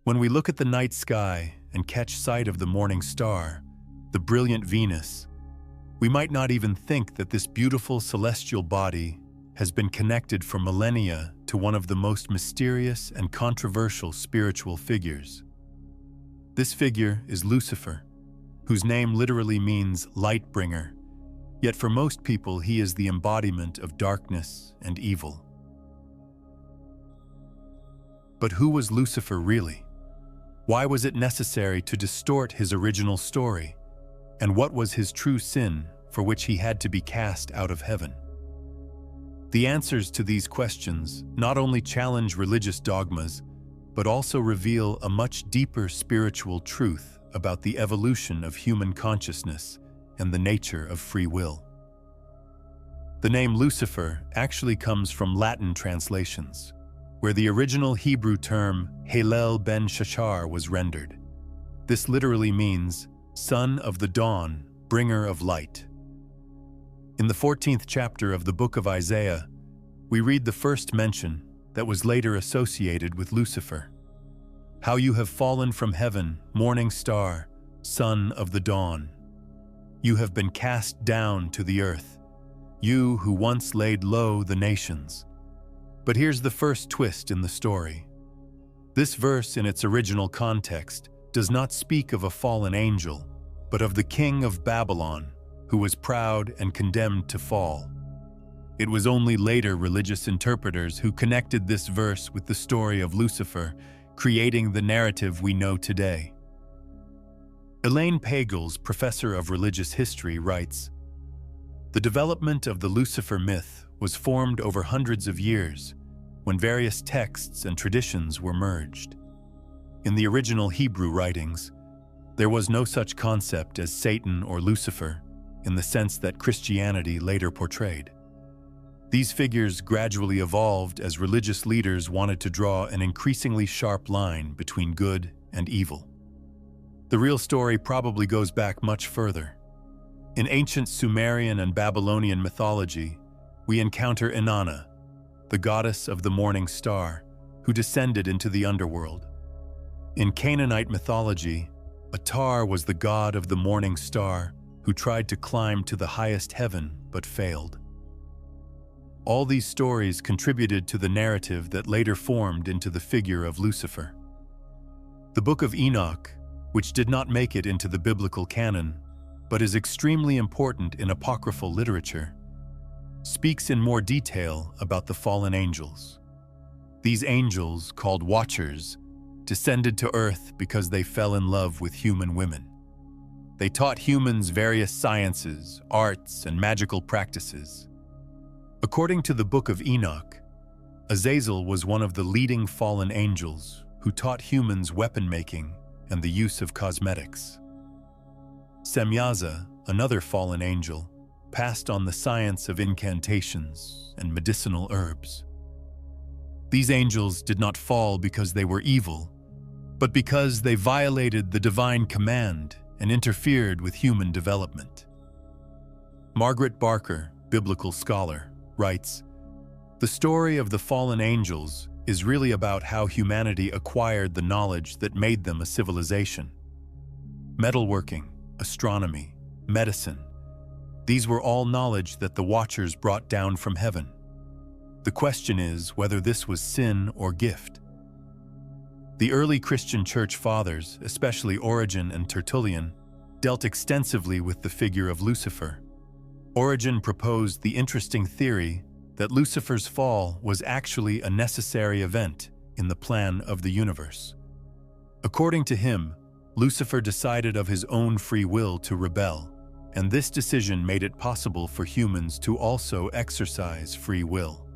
When we look at the night sky and catch sight of the morning star, the brilliant Venus, we might not even think that this beautiful celestial body has been connected for millennia to one of the most mysterious and controversial spiritual figures. This figure is Lucifer, whose name literally means Lightbringer, yet for most people he is the embodiment of darkness and evil. But who was Lucifer really? Why was it necessary to distort his original story? And what was his true sin for which he had to be cast out of heaven? The answers to these questions not only challenge religious dogmas, but also reveal a much deeper spiritual truth about the evolution of human consciousness and the nature of free will. The name Lucifer actually comes from Latin translations, where the original Hebrew term Halel ben Shachar was rendered. This literally means son of the dawn, bringer of light. In the 14th chapter of the book of Isaiah, we read the first mention that was later associated with Lucifer. How you have fallen from heaven, morning star, son of the dawn. You have been cast down to the earth, you who once laid low the nations. But here's the first twist in the story. This verse in its original context does not speak of a fallen angel, but of the king of Babylon, who was proud and condemned to fall. It was only later religious interpreters who connected this verse with the story of Lucifer, creating the narrative we know today. Elaine Pagels, professor of religious history, writes, "The development of the Lucifer myth was formed over hundreds of years, when various texts and traditions were merged. In the original Hebrew writings, there was no such concept as Satan or Lucifer, in the sense that Christianity later portrayed. These figures gradually evolved as religious leaders wanted to draw an increasingly sharp line between good and evil. The real story probably goes back much further. In ancient Sumerian and Babylonian mythology, we encounter Inanna, the goddess of the morning star, who descended into the underworld. In Canaanite mythology, Atar was the god of the morning star who tried to climb to the highest heaven but failed. All these stories contributed to the narrative that later formed into the figure of Lucifer. The Book of Enoch, which did not make it into the biblical canon, but is extremely important in apocryphal literature, speaks in more detail about the fallen angels. These angels, called Watchers, descended to earth because they fell in love with human women. They taught humans various sciences, arts, and magical practices. According to the Book of Enoch, Azazel was one of the leading fallen angels who taught humans weapon-making and the use of cosmetics. Semyaza, another fallen angel, passed on the science of incantations and medicinal herbs. These angels did not fall because they were evil, but because they violated the divine command and interfered with human development. Margaret Barker, biblical scholar, writes, "The story of the fallen angels is really about how humanity acquired the knowledge that made them a civilization. Metalworking, astronomy, medicine, these were all knowledge that the Watchers brought down from heaven. The question is whether this was sin or gift." The early Christian church fathers, especially Origen and Tertullian, dealt extensively with the figure of Lucifer. Origen proposed the interesting theory that Lucifer's fall was actually a necessary event in the plan of the universe. According to him, Lucifer decided of his own free will to rebel, and this decision made it possible for humans to also exercise free will.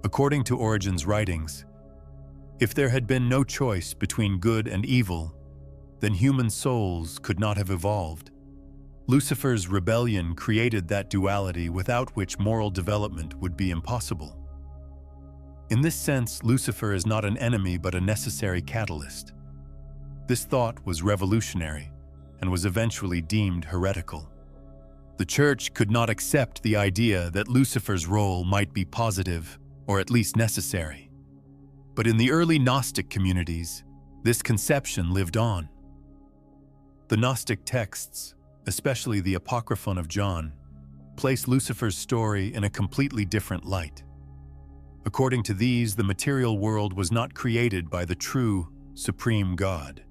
According to Origen's writings, if there had been no choice between good and evil, then human souls could not have evolved. Lucifer's rebellion created that duality without which moral development would be impossible. In this sense, Lucifer is not an enemy but a necessary catalyst. This thought was revolutionary and was eventually deemed heretical. The Church could not accept the idea that Lucifer's role might be positive or at least necessary. But in the early Gnostic communities, This conception lived on. The Gnostic texts, especially the Apocryphon of John, place Lucifer's story in a completely different light. According to these, the material world was not created by the true, supreme God,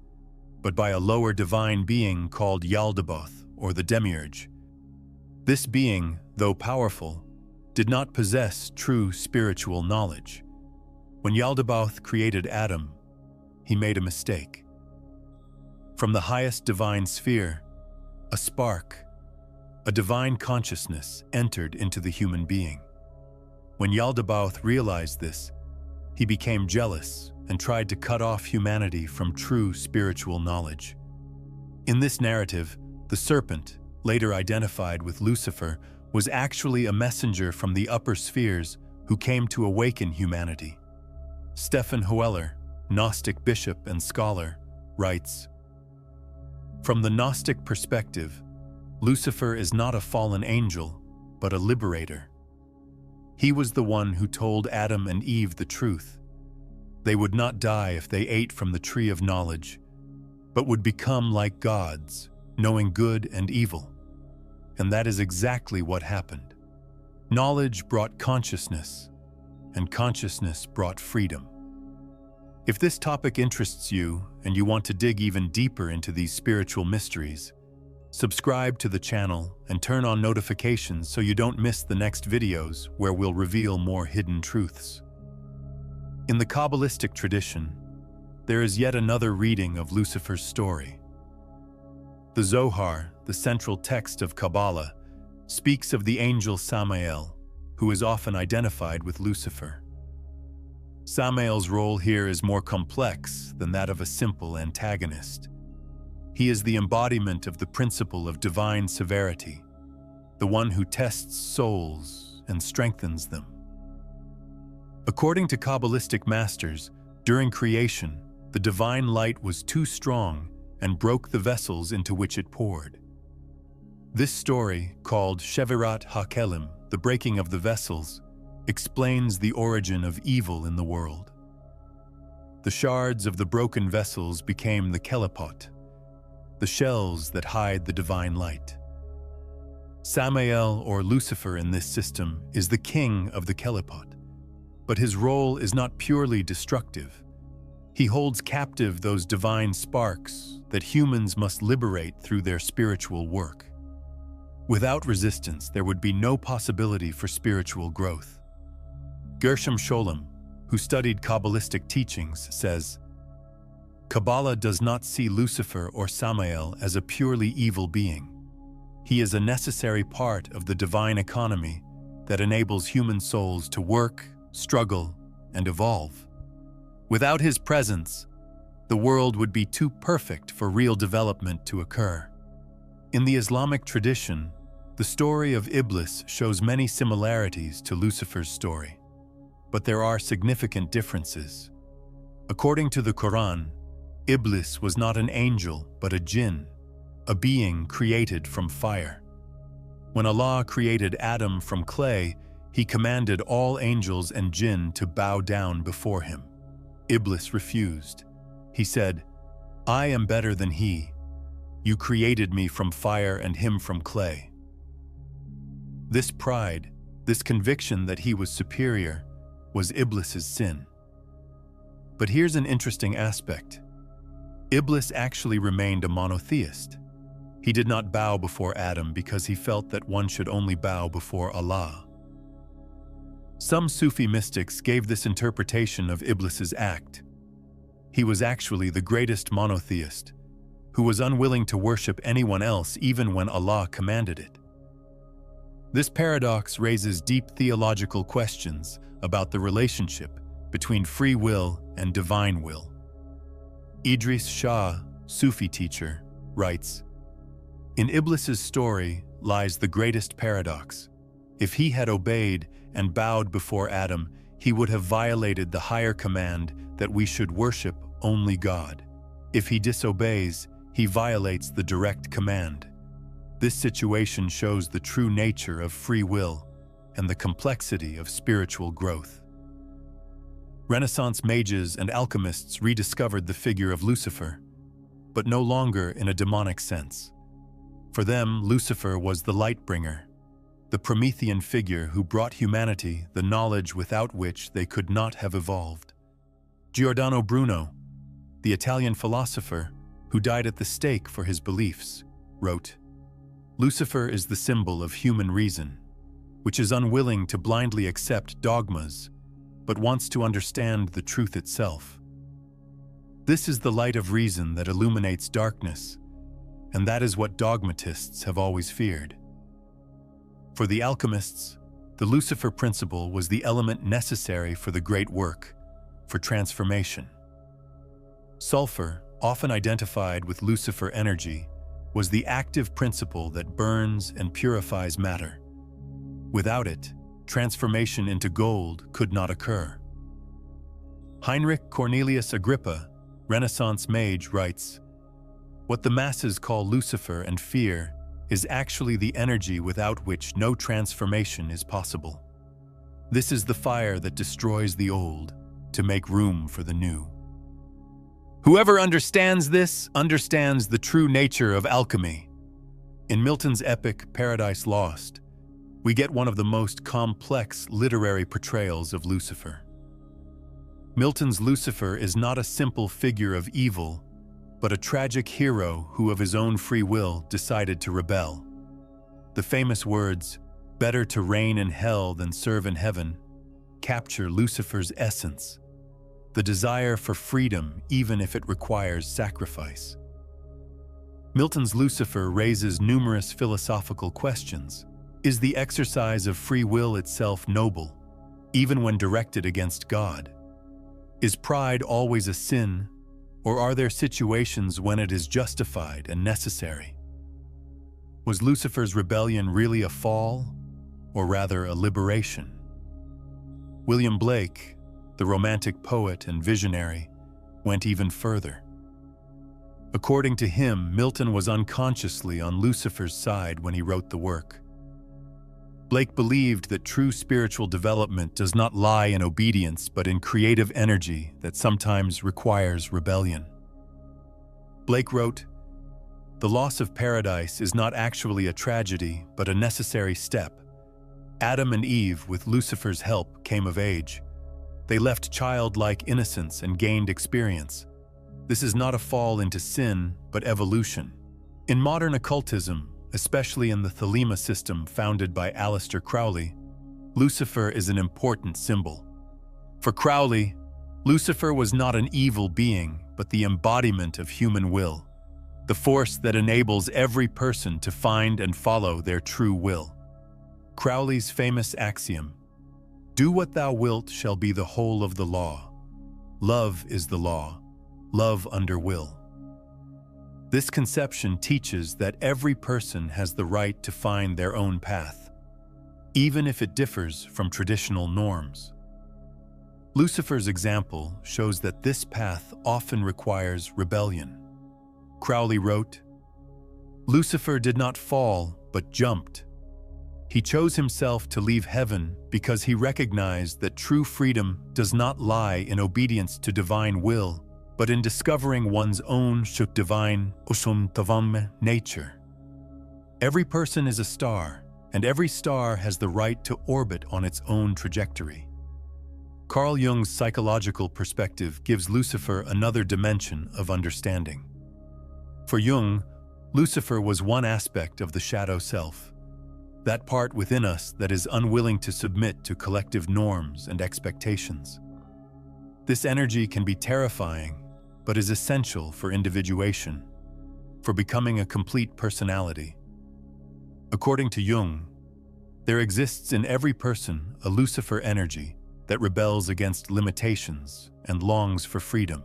but by a lower divine being called Yaldabaoth, or the Demiurge. This being, though powerful, did not possess true spiritual knowledge. When Yaldabaoth created Adam, he made a mistake. From the highest divine sphere, a spark, a divine consciousness entered into the human being. When Yaldabaoth realized this, he became jealous and tried to cut off humanity from true spiritual knowledge. In this narrative, the serpent, later identified with Lucifer, was actually a messenger from the upper spheres who came to awaken humanity. Stephen Hoeller, Gnostic bishop and scholar, writes, "From the Gnostic perspective, Lucifer is not a fallen angel, but a liberator. He was the one who told Adam and Eve the truth. They would not die if they ate from the tree of knowledge, but would become like gods, knowing good and evil. And that is exactly what happened. Knowledge brought consciousness, and consciousness brought freedom." If this topic interests you and you want to dig even deeper into these spiritual mysteries, subscribe to the channel and turn on notifications so you don't miss the next videos where we'll reveal more hidden truths. In the Kabbalistic tradition, there is yet another reading of Lucifer's story. The Zohar, the central text of Kabbalah, speaks of the angel Samael, who is often identified with Lucifer. Samael's role here is more complex than that of a simple antagonist. He is the embodiment of the principle of divine severity, the one who tests souls and strengthens them. According to Kabbalistic masters, during creation, the divine light was too strong and broke the vessels into which it poured. This story, called Shevirat HaKelim, the breaking of the vessels, explains the origin of evil in the world. The shards of the broken vessels became the kelipot, the shells that hide the divine light. Samael, or Lucifer in this system, is the king of the kelipot, but his role is not purely destructive. He holds captive those divine sparks that humans must liberate through their spiritual work. Without resistance, there would be no possibility for spiritual growth. Gershom Scholem, who studied Kabbalistic teachings, says, "Kabbalah does not see Lucifer or Samael as a purely evil being. He is a necessary part of the divine economy that enables human souls to work, struggle, and evolve. Without his presence, the world would be too perfect for real development to occur." In the Islamic tradition, the story of Iblis shows many similarities to Lucifer's story, but there are significant differences. According to the Quran, Iblis was not an angel but a jinn, a being created from fire. When Allah created Adam from clay, he commanded all angels and jinn to bow down before him. Iblis refused. He said, "I am better than he. You created me from fire and him from clay." This pride, this conviction that he was superior, was Iblis's sin. But here's an interesting aspect. Iblis actually remained a monotheist. He did not bow before Adam because he felt that one should only bow before Allah. Some Sufi mystics gave this interpretation of Iblis's act. He was actually the greatest monotheist, who was unwilling to worship anyone else even when Allah commanded it. This paradox raises deep theological questions about the relationship between free will and divine will. Idris Shah, Sufi teacher, writes, "In Iblis's story lies the greatest paradox. If he had obeyed and bowed before Adam, he would have violated the higher command that we should worship only God. If he disobeys, he violates the direct command. This situation shows the true nature of free will and the complexity of spiritual growth." Renaissance mages and alchemists rediscovered the figure of Lucifer, but no longer in a demonic sense. For them, Lucifer was the Lightbringer, the Promethean figure who brought humanity the knowledge without which they could not have evolved. Giordano Bruno, the Italian philosopher who died at the stake for his beliefs, wrote, "Lucifer is the symbol of human reason, which is unwilling to blindly accept dogmas, but wants to understand the truth itself. This is the light of reason that illuminates darkness, and that is what dogmatists have always feared." For the alchemists, the Lucifer principle was the element necessary for the great work, for transformation. Sulfur, often identified with Lucifer energy, was the active principle that burns and purifies matter. Without it, transformation into gold could not occur. Heinrich Cornelius Agrippa, Renaissance mage, writes, "What the masses call Lucifer and fear is actually the energy without which no transformation is possible. This is the fire that destroys the old to make room for the new." Whoever understands this understands the true nature of alchemy. In Milton's epic Paradise Lost, we get one of the most complex literary portrayals of Lucifer. Milton's Lucifer is not a simple figure of evil, but a tragic hero who of his own free will decided to rebel. The famous words, "Better to reign in hell than serve in heaven," capture Lucifer's essence, the desire for freedom even if it requires sacrifice. Milton's Lucifer raises numerous philosophical questions. Is the exercise of free will itself noble, even when directed against God? Is pride always a sin, or are there situations when it is justified and necessary? Was Lucifer's rebellion really a fall, or rather a liberation? William Blake, the Romantic poet and visionary, went even further. According to him, Milton was unconsciously on Lucifer's side when he wrote the work. Blake believed that true spiritual development does not lie in obedience but in creative energy that sometimes requires rebellion. Blake wrote, "The loss of paradise is not actually a tragedy but a necessary step. Adam and Eve, with Lucifer's help, came of age. They left childlike innocence and gained experience. This is not a fall into sin, but evolution." In modern occultism, especially in the Thelema system founded by Aleister Crowley, Lucifer is an important symbol. For Crowley, Lucifer was not an evil being, but the embodiment of human will, the force that enables every person to find and follow their true will. Crowley's famous axiom, "Do what thou wilt shall be the whole of the law. Love is the law, love under will." This conception teaches that every person has the right to find their own path, even if it differs from traditional norms. Lucifer's example shows that this path often requires rebellion. Crowley wrote, "Lucifer did not fall, but jumped. He chose himself to leave heaven because he recognized that true freedom does not lie in obedience to divine will, but in discovering one's own divine nature. Every person is a star, and every star has the right to orbit on its own trajectory." Carl Jung's psychological perspective gives Lucifer another dimension of understanding. For Jung, Lucifer was one aspect of the shadow self, that part within us that is unwilling to submit to collective norms and expectations. This energy can be terrifying, but is essential for individuation, for becoming a complete personality. According to Jung, there exists in every person a Lucifer energy that rebels against limitations and longs for freedom.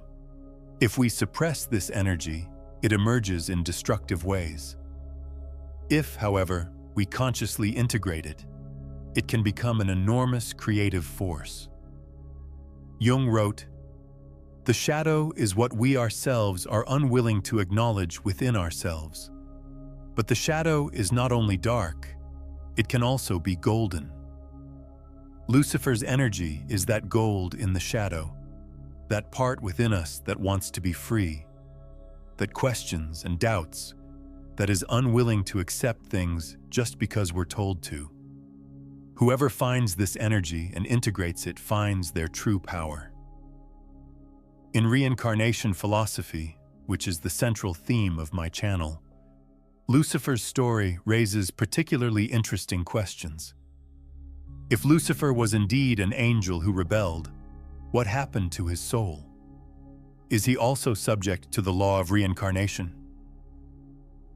If we suppress this energy, it emerges in destructive ways. If, however, we consciously integrate it, it can become an enormous creative force. Jung wrote, "The shadow is what we ourselves are unwilling to acknowledge within ourselves. But the shadow is not only dark, it can also be golden. Lucifer's energy is that gold in the shadow, that part within us that wants to be free, that questions and doubts, that is unwilling to accept things just because we're told to. Whoever finds this energy and integrates it finds their true power. In reincarnation philosophy, which is the central theme of my channel, Lucifer's story raises particularly interesting questions. If Lucifer was indeed an angel who rebelled, what happened to his soul? Is he also subject to the law of reincarnation?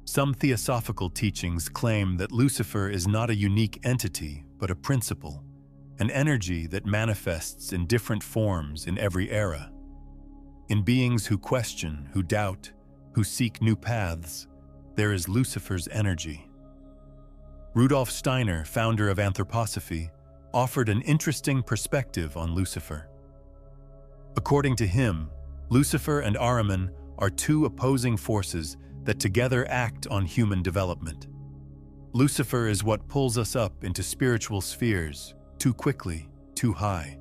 Some theosophical teachings claim that Lucifer is not a unique entity, but a principle, an energy that manifests in different forms in every era. In beings who question, who doubt, who seek new paths, there is Lucifer's energy. Rudolf Steiner, founder of anthroposophy, offered an interesting perspective on Lucifer. According to him, Lucifer and Ahriman are two opposing forces that together act on human development. Lucifer is what pulls us up into spiritual spheres, too quickly, too high.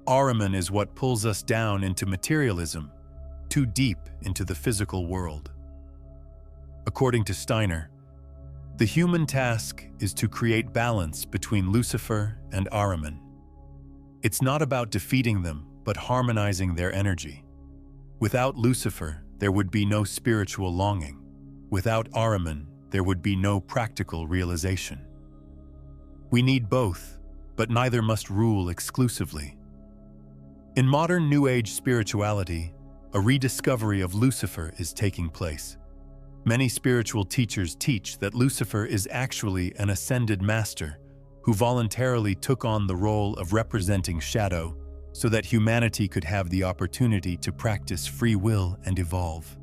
Ahriman is what pulls us down into materialism, too deep into the physical world. According to Steiner, the human task is to create balance between Lucifer and Ahriman. It's not about defeating them, but harmonizing their energy. Without Lucifer, there would be no spiritual longing. Without Ahriman, there would be no practical realization. We need both, but neither must rule exclusively. In modern New Age spirituality, a rediscovery of Lucifer is taking place. Many spiritual teachers teach that Lucifer is actually an ascended master who voluntarily took on the role of representing shadow so that humanity could have the opportunity to practice free will and evolve.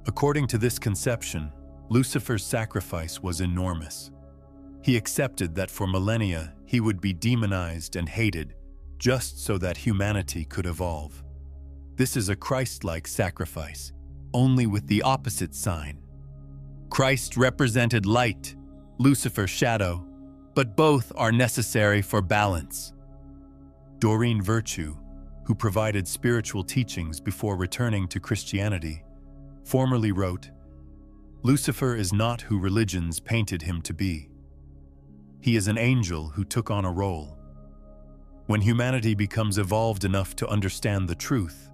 According to this conception, Lucifer's sacrifice was enormous. He accepted that for millennia he would be demonized and hated just so that humanity could evolve. This is a Christ-like sacrifice, only with the opposite sign. Christ represented light, Lucifer shadow, but both are necessary for balance. Doreen Virtue, who provided spiritual teachings before returning to Christianity, formerly wrote, "Lucifer is not who religions painted him to be. He is an angel who took on a role. When humanity becomes evolved enough to understand the truth,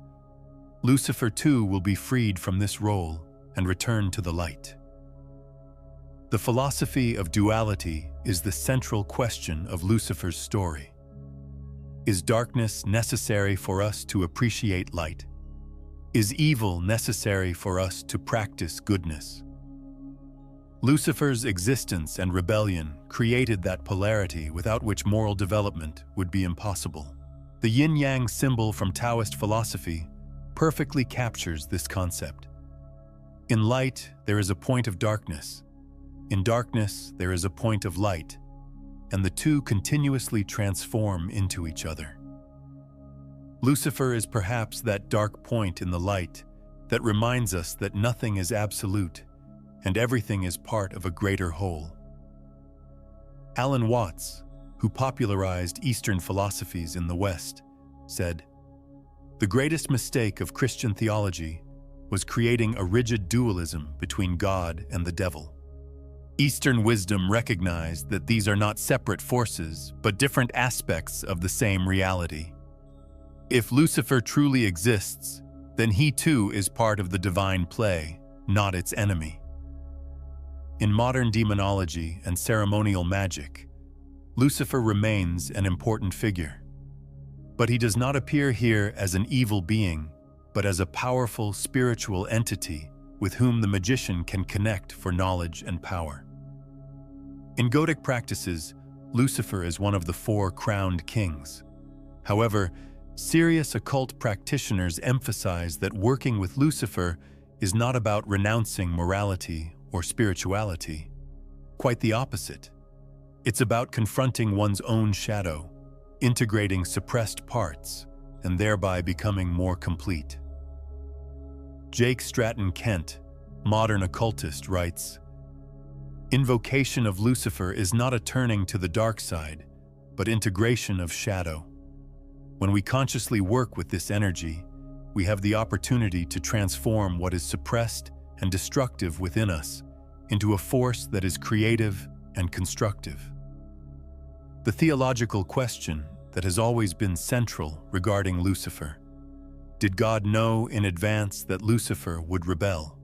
Lucifer too will be freed from this role and return to the light." The philosophy of duality is the central question of Lucifer's story. Is darkness necessary for us to appreciate light? Is evil necessary for us to practice goodness? Lucifer's existence and rebellion created that polarity without which moral development would be impossible. The yin-yang symbol from Taoist philosophy perfectly captures this concept. In light, there is a point of darkness. In darkness, there is a point of light, and the two continuously transform into each other. Lucifer is perhaps that dark point in the light that reminds us that nothing is absolute and everything is part of a greater whole. Alan Watts, who popularized Eastern philosophies in the West, said, "The greatest mistake of Christian theology was creating a rigid dualism between God and the devil. Eastern wisdom recognized that these are not separate forces, but different aspects of the same reality. If Lucifer truly exists, then he too is part of the divine play, not its enemy." In modern demonology and ceremonial magic, Lucifer remains an important figure. But he does not appear here as an evil being, but as a powerful spiritual entity with whom the magician can connect for knowledge and power. In Gnostic practices, Lucifer is one of the four crowned kings. However, serious occult practitioners emphasize that working with Lucifer is not about renouncing morality or spirituality. Quite the opposite. It's about confronting one's own shadow, integrating suppressed parts, and thereby becoming more complete. Jake Stratton Kent, modern occultist, writes, "Invocation of Lucifer is not a turning to the dark side, but integration of shadow. When we consciously work with this energy, we have the opportunity to transform what is suppressed and destructive within us into a force that is creative and constructive. The theological question that has always been central regarding Lucifer: did God know in advance that Lucifer would rebel?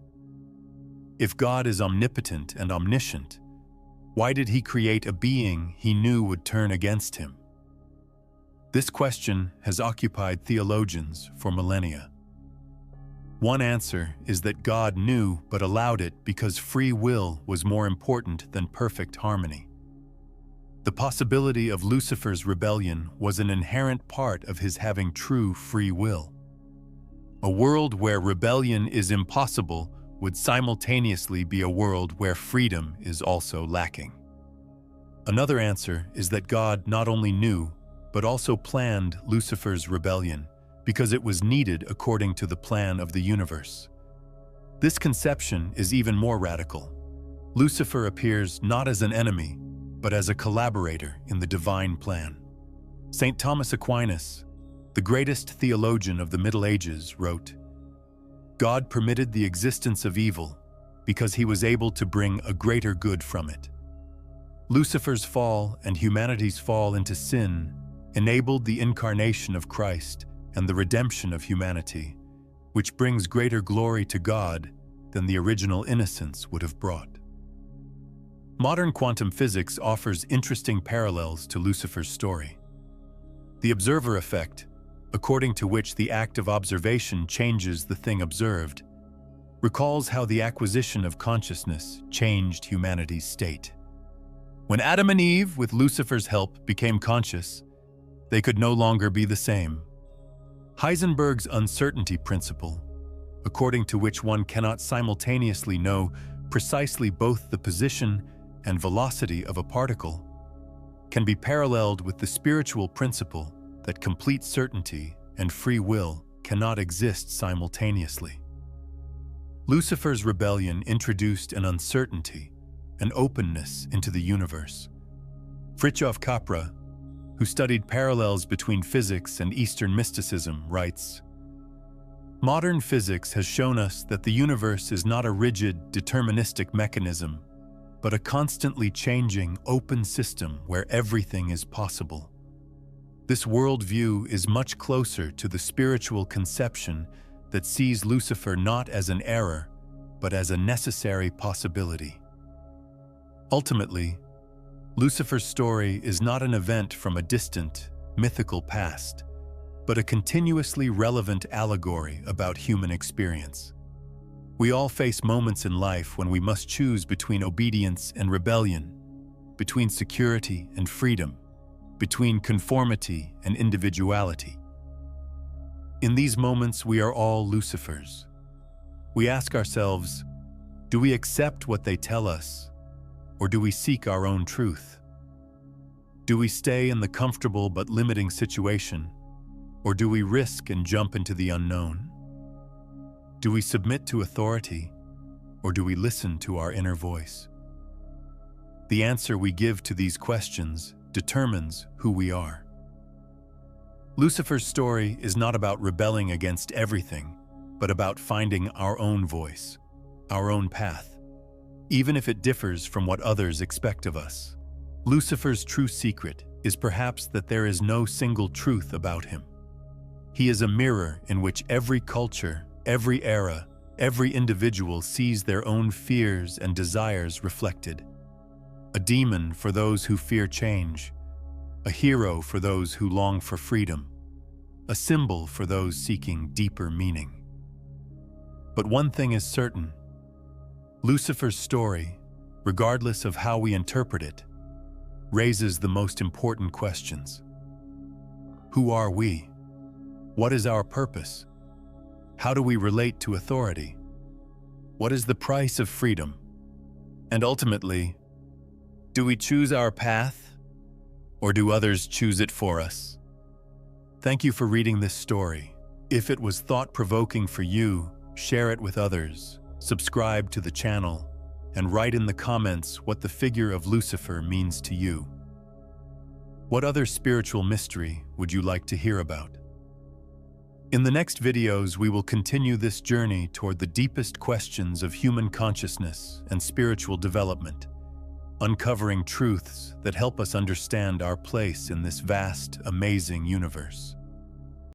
If God is omnipotent and omniscient, why did he create a being he knew would turn against him? This question has occupied theologians for millennia. One answer is that God knew but allowed it because free will was more important than perfect harmony. The possibility of Lucifer's rebellion was an inherent part of his having true free will. A world where rebellion is impossible would simultaneously be a world where freedom is also lacking. Another answer is that God not only knew, but also planned Lucifer's rebellion because it was needed according to the plan of the universe. This conception is even more radical. Lucifer appears not as an enemy, but as a collaborator in the divine plan. St. Thomas Aquinas, the greatest theologian of the Middle Ages, wrote, "God permitted the existence of evil because he was able to bring a greater good from it." Lucifer's fall and humanity's fall into sin enabled the incarnation of Christ and the redemption of humanity, which brings greater glory to God than the original innocence would have brought. Modern quantum physics offers interesting parallels to Lucifer's story. The observer effect, according to which the act of observation changes the thing observed, recalls how the acquisition of consciousness changed humanity's state. When Adam and Eve, with Lucifer's help, became conscious, they could no longer be the same. Heisenberg's uncertainty principle, according to which one cannot simultaneously know precisely both the position and velocity of a particle, can be paralleled with the spiritual principle that complete certainty and free will cannot exist simultaneously. Lucifer's rebellion introduced an uncertainty, an openness into the universe. Fritjof Capra, who studied parallels between physics and Eastern mysticism, writes, "Modern physics has shown us that the universe is not a rigid, deterministic mechanism, but a constantly changing, open system where everything is possible. This worldview is much closer to the spiritual conception that sees Lucifer not as an error, but as a necessary possibility." Ultimately, Lucifer's story is not an event from a distant, mythical past, but a continuously relevant allegory about human experience. We all face moments in life when we must choose between obedience and rebellion, between security and freedom, between conformity and individuality. In these moments, we are all Lucifers. We ask ourselves, do we accept what they tell us, or do we seek our own truth? Do we stay in the comfortable but limiting situation, or do we risk and jump into the unknown? Do we submit to authority, or do we listen to our inner voice? The answer we give to these questions determines who we are. Lucifer's story is not about rebelling against everything, but about finding our own voice, our own path, even if it differs from what others expect of us. Lucifer's true secret is perhaps that there is no single truth about him. He is a mirror in which every culture, every era, every individual sees their own fears and desires reflected. A demon for those who fear change, a hero for those who long for freedom, a symbol for those seeking deeper meaning. But one thing is certain: Lucifer's story, regardless of how we interpret it, raises the most important questions. Who are we? What is our purpose? How do we relate to authority? What is the price of freedom? And ultimately, do we choose our path, or do others choose it for us? Thank you for reading this story. If it was thought-provoking for you, share it with others, subscribe to the channel, and write in the comments what the figure of Lucifer means to you. What other spiritual mystery would you like to hear about? In the next videos, we will continue this journey toward the deepest questions of human consciousness and spiritual development, uncovering truths that help us understand our place in this vast, amazing universe.